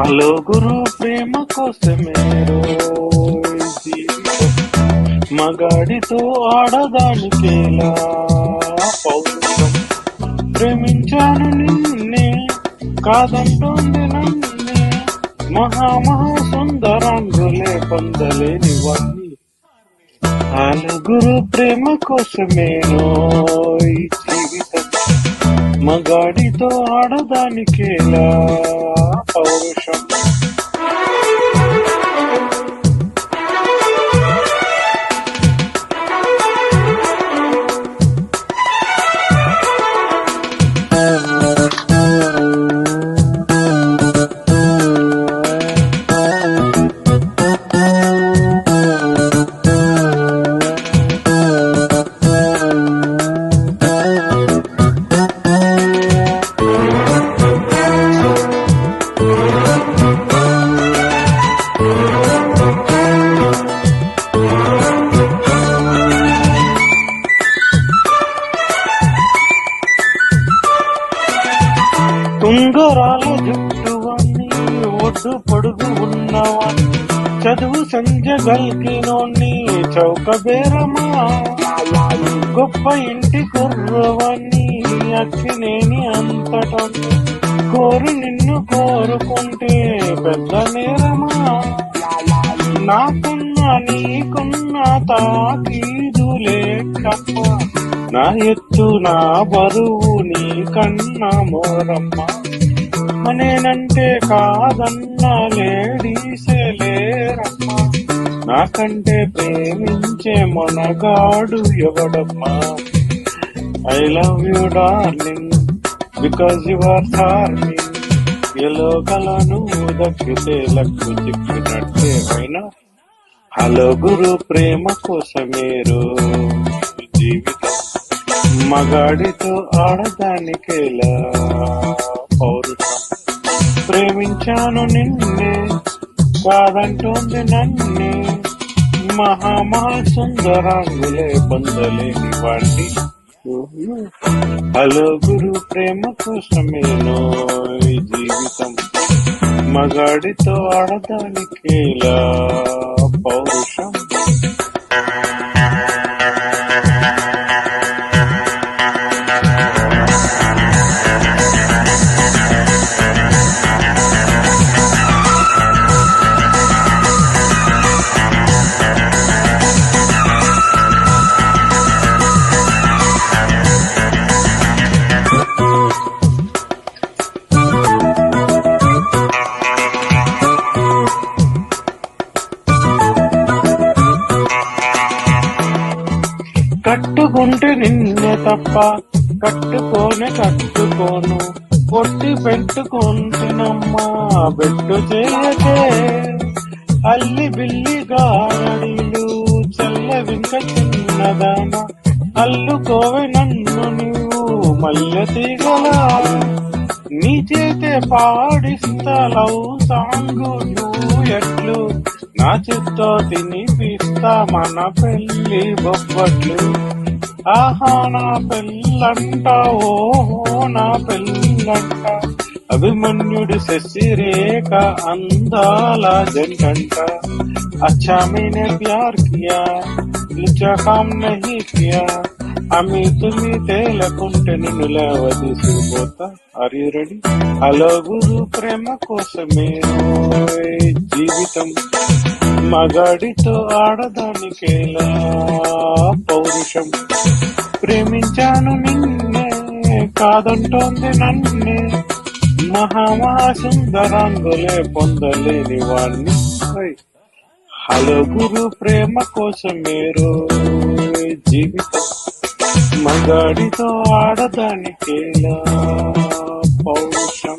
hello గురు ప్రేమ కోసమేరో జీవితం మగాడితో ఆడదానికేలా పౌరుషం ప్రేమించాను నిన్నే కాదంటోంది నన్నే మహా సుందరాంగులే పొందలేని వాణ్ణి హలో గురు ప్రేమ కోసమేనో ఈ జీవితం మగాడితో ఆడదానికేలా పౌరుషం తుంగరాల జుట్టువాణ్ణి ఒడ్డు పొడుగు ఉన్నవాణ్ణి చదువు సంజగల్కినోణ్ణి చౌక బేరమా గొప్ప ఇంటి కుర్రవాణ్ణి అక్కినేని అంతటోణ్ణి కోరు నిన్ను కోరుకుంటే పెద్ద నేరమా నాకున్నా నీకున్నా తాకీదు లేకమ్మ నా ఎత్తు నా బరువు నీ కన్నా మోరమ్మ నేనంటే కాదన్నా లేడీసే లేరమ్మా నాకంటే ప్రేమించే మనగాడు ఎవడమ్మా I love you darling because you are darling ఎలో కలను దక్కితే లక్కు చిక్కినట్టే అయినా హలో గురు ప్రేమ కోసమేరో జీవితం మగాడితో ఆడదానికేలా పౌరుషం ప్రేమించాను నిన్నే కాదంటోంది నన్నే మహా సుందరాంగులే పొందలేని వాణ్ణి హలో గురు ప్రేమ కోసమేనో ఈ జీవితం మగాడితో ఆడదానికేలా పౌరుషం కట్టుకుంటే నిన్నే తప్ప కట్టుకోను కొట్టి పెట్టుకుంటున్నమ్మా బెట్టు చేయకే అల్లి బిల్లి గారడీలు చల్లవింక చిన్నదాన అల్లుకోవే నన్ను నీవు మల్లె తీగలా నీ చేతే పాడిస్తా లవ్ సాంగు నువ్వు ఎట్లు నా చేత్తో తినిపిస్తా మన పెళ్లి బొబ్బట్లు ఆహా నా పెళ్ళంట ఓహో నా పెళ్ళంట అభిమన్యుడు శశిరేఖ అందాల జంటంట अच्छा मैंने प्यार किया तुझे काम नहीं किया అమ్మి తుమ్మి తేలకుంటే నిన్ను లేవదీసిపోతా ఆర్ యు రెడీ హలో గురు ప్రేమ కోసమే జీవితం మగాడితో ఆడదానికేలా పౌరుషం ప్రేమించాను నిన్నే కాదంటోంది నన్నే మహా సుందరాంగులే పొందలేని వాణ్ణి హలో గురు ప్రేమ కోసమేరో జీవితం మగాడితో ఆడదానికేలా పౌరుషం